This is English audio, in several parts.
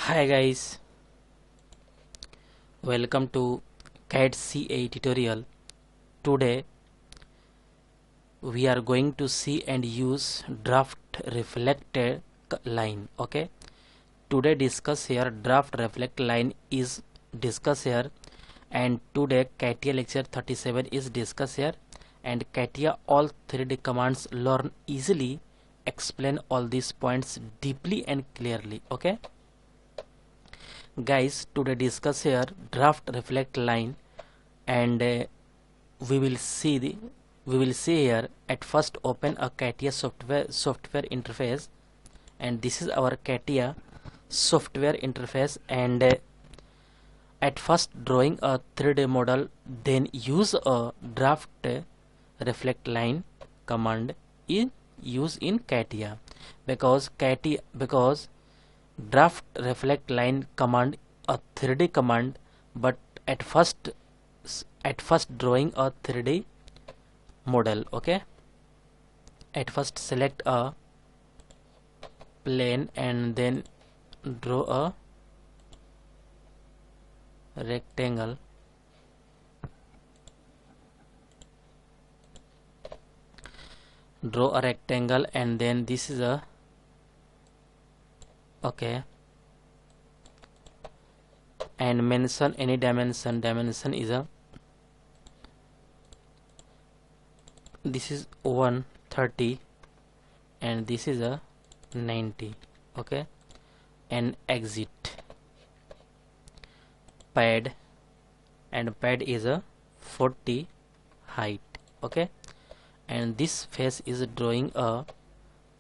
Hi guys, welcome to CAD CA tutorial. Today we are going to see and use draft reflected line. Okay, today discuss here draft reflect line is discuss here, and today CATIA lecture 37 is discuss here, and CATIA all 3D commands learn easily, explain all these points deeply and clearly. Okay guys, today discuss here draft reflect line, and we will see here. At first open a CATIA software interface, and this is our CATIA software interface, and at first drawing a 3D model, then use a draft reflect line command is used in CATIA because draft reflect line command a 3D command, but at first drawing a 3D model. Okay, at first select a plane and then draw a rectangle, and then this is a okay, and mention any dimension is a this is 130 and this is a 90. Okay, and exit pad, and pad is a 40 height. Okay, and this face is drawing a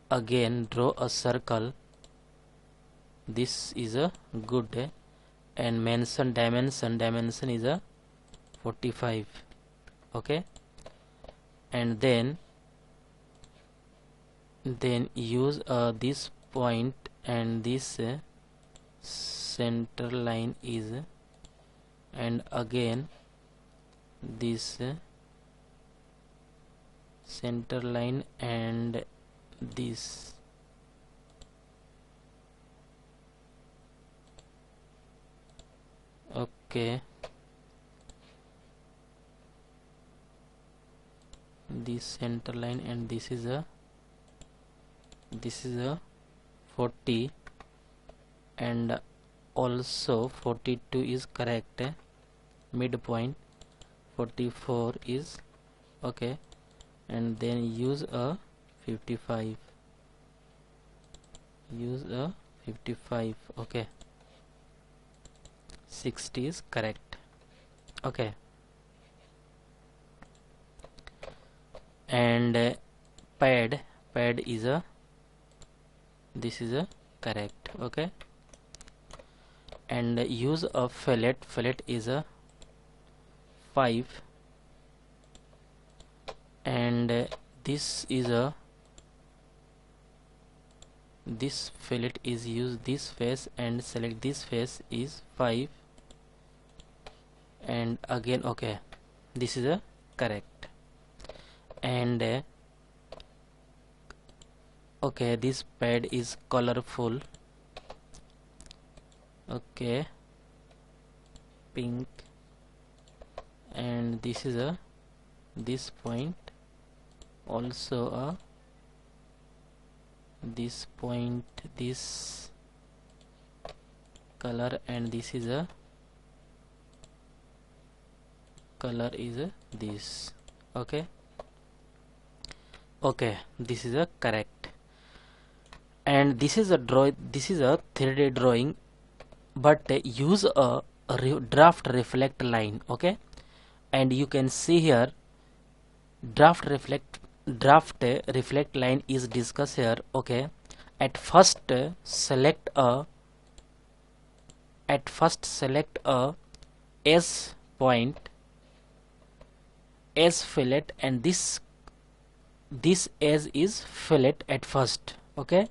again draw a circle. This is a good, and mention dimension is a 45. Okay, and then use this point, and this center line is, and again this center line, and this okay, this center line, and this is a 40, and also 42 is correct, midpoint 44 is okay, and then use a 55, okay, 60 is correct. Okay, and pad is a this is a correct. Okay, and use a fillet is a 5, and this is a this fillet is use this face, and select this face is 5, and again okay, this is a correct, and okay, this pad is colorful. Okay, pink, and this is a this point also a this point, this color, and this is a color is a this. Okay, this is a correct, and this is a 3D drawing, but use a draft reflect line. Okay, and you can see here draft reflect line is discussed here. Okay, at first select a S point, S fillet, and this edge is fillet at first. Okay,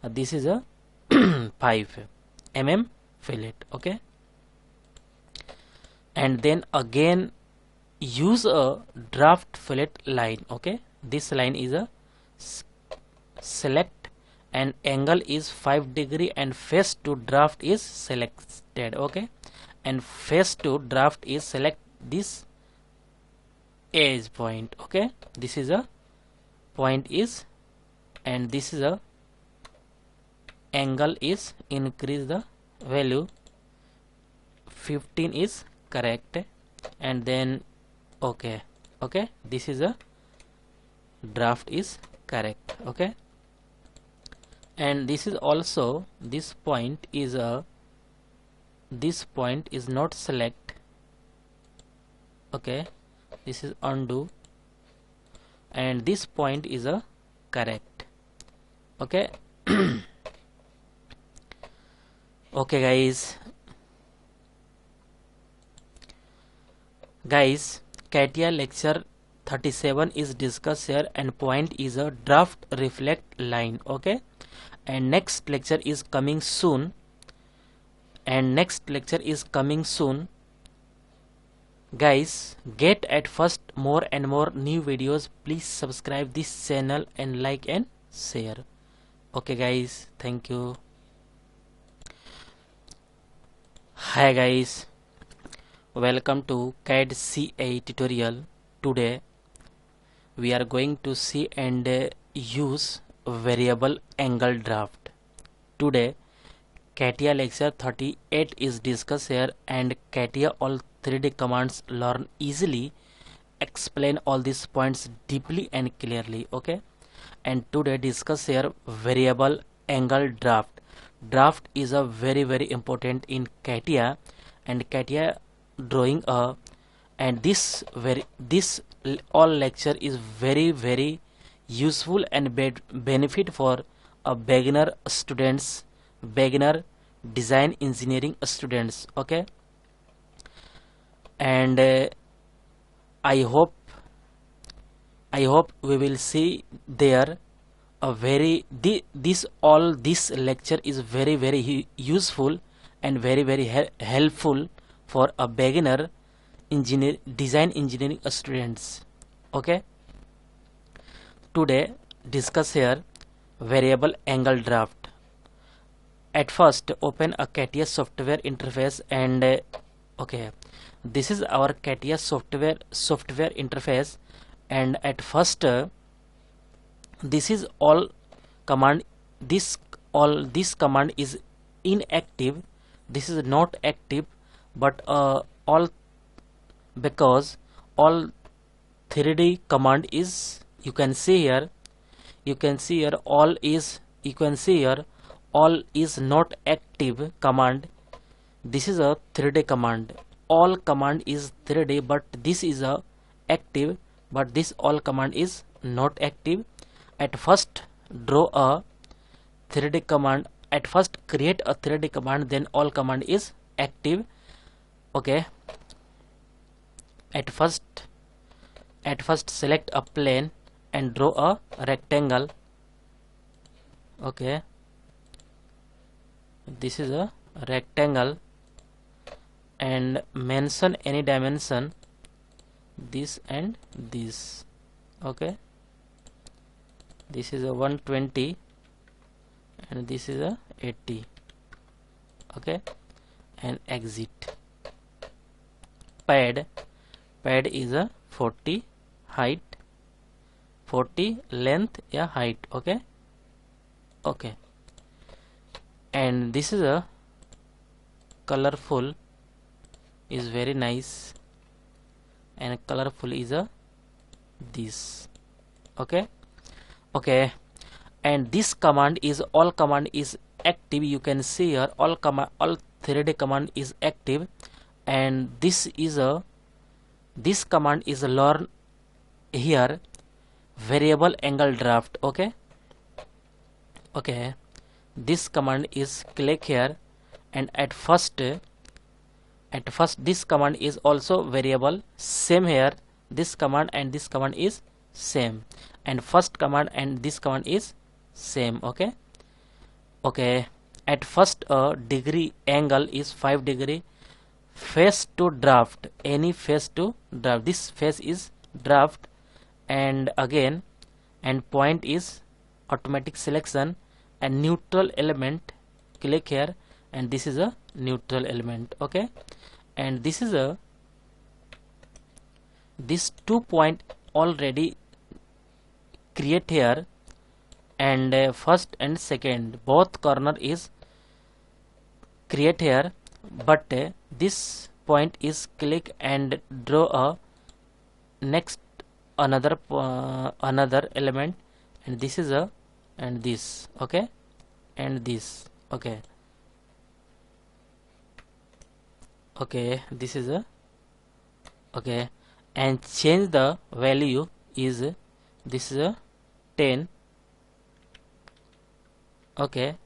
this is a 5 mm fillet. Okay, and then again use a draft fillet line. Okay, this line is a select and angle is 5 degree and face to draft is selected. Okay, and face to draft is select this edge point. Okay, this is a point is, and this is a angle is, increase the value 15 is correct, and then okay, this is a draft is correct. Okay, and this is also, this point is not select. Okay, this is undo, and this point is a correct. Okay. Okay guys, CATIA lecture 37 is discussed here, and point is a draft reflect line. Okay, and next lecture is coming soon, guys. Get at first more and more new videos. Please subscribe this channel and like and share. Okay guys, thank you. Hi guys, welcome to CAD CA tutorial. Today we are going to see and use variable angle draft. Today CATIA lecture 38 is discussed here, and CATIA all 3D commands learn easily, explain all these points deeply and clearly. Okay, and today discuss here variable angle draft. Draft is a very important in CATIA, and CATIA drawing a, and this all lecture is very useful and benefit for a beginner students, beginner design engineering students. Okay, and I hope we will see there a this lecture is very useful and very helpful for a beginner design engineering students. Okay, today discuss here variable angle draft. At first open a CATIA software interface, and okay, this is our CATIA software interface, and at first this is all command, this command is inactive, this is not active, but all, because all 3D command is, you can see here all is, you can see here all is not active command. This is a 3D command, all command is 3D, but this is a active, but this all command is not active. At first draw a 3D command, at first create a 3D command, then all command is active. Okay, at first select a plane and draw a rectangle. Okay, this is a rectangle, and mention any dimension, this and this. Okay, this is a 120 and this is a 80. Okay, and exit. Pad is a 40 height, 40 length, yeah, height. Okay, and this is a colorful, is very nice, and colorful is a this. Okay, and this command is, all command is active. You can see here all 3D command is active, and this command is learn here variable angle draft. Okay, this command is click here, and at first this command is also variable, same here, this command and this command is same, and first command and this command is same. Okay, at first degree angle is 5 degree, face to draft, any face to draft, this face is draft, and again, and point is automatic selection, and neutral element, click here, and this is a neutral element. Okay, and this is a this 2 point already create here, and first and second both corner is create here, but this point is click and draw a next another element, and this is a and this. Okay, and this. Okay, okay, this is a okay, and change the value is this is a 10. Okay,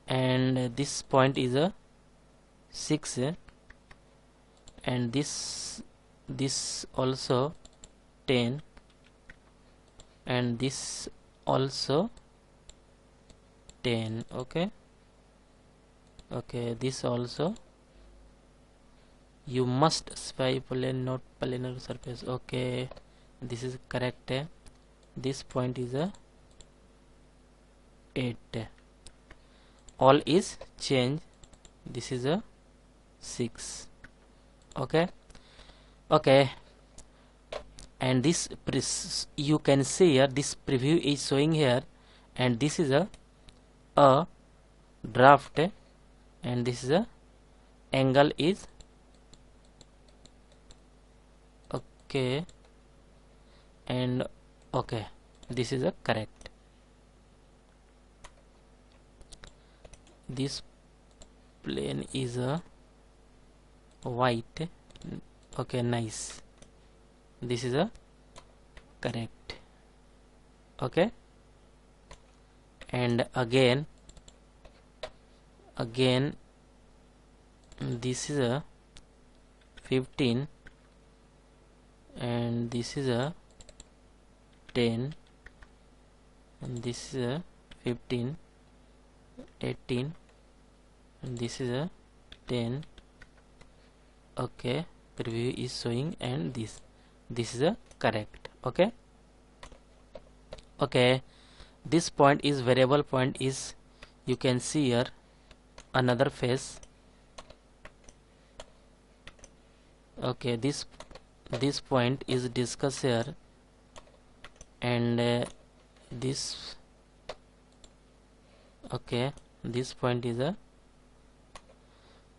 and this point is a 6, and this also 10, and this also 10. Okay, okay, this also you must specify plane, not planar surface. Okay, this is correct. This point is a 8. All is change. This is a 6. Okay, okay, and this you can see here this preview is showing here, and this is a draft, and this is a angle is okay, and okay, this is a correct. This plane is a white. Okay, nice. This is a correct. Okay, and again this is a 15, and this is a 10, and this is a 15, 18, and this is a 10. Okay, preview is showing, and this is a correct. Okay, okay, this point is variable point is, you can see here another face. Okay, this point is discussed here, and this okay, this point is a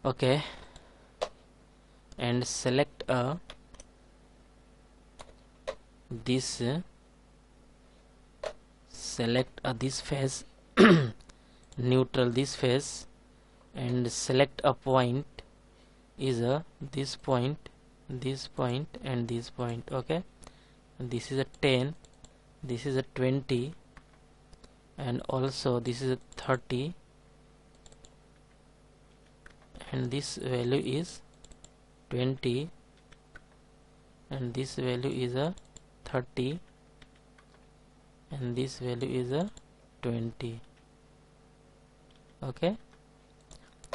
okay, and select this select this face neutral this face, and select a point is this point, and this point. Okay, and this is a 10, this is a 20, and also this is a 30, and this value is 20, and this value is a 30, and this value is a 20. Okay,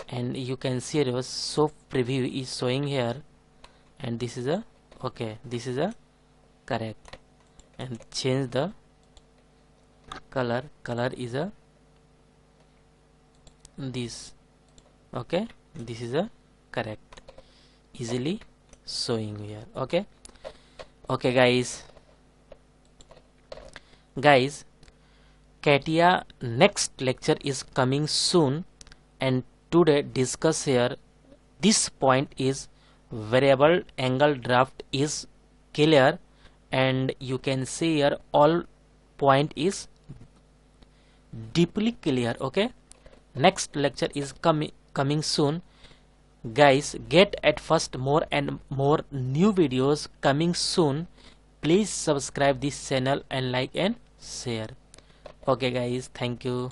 and you can see here so preview is showing here, and this is a okay, this is a correct, and change the color is a this. Okay, this is a correct, easily showing here. Okay, okay guys, CATIA next lecture is coming soon, and today discuss here this point is variable angle draft is clear, and you can see here all point is deeply clear. Okay, next lecture is coming soon guys. Get at first more and more new videos coming soon. Please subscribe this channel and like and share. Okay guys, thank you.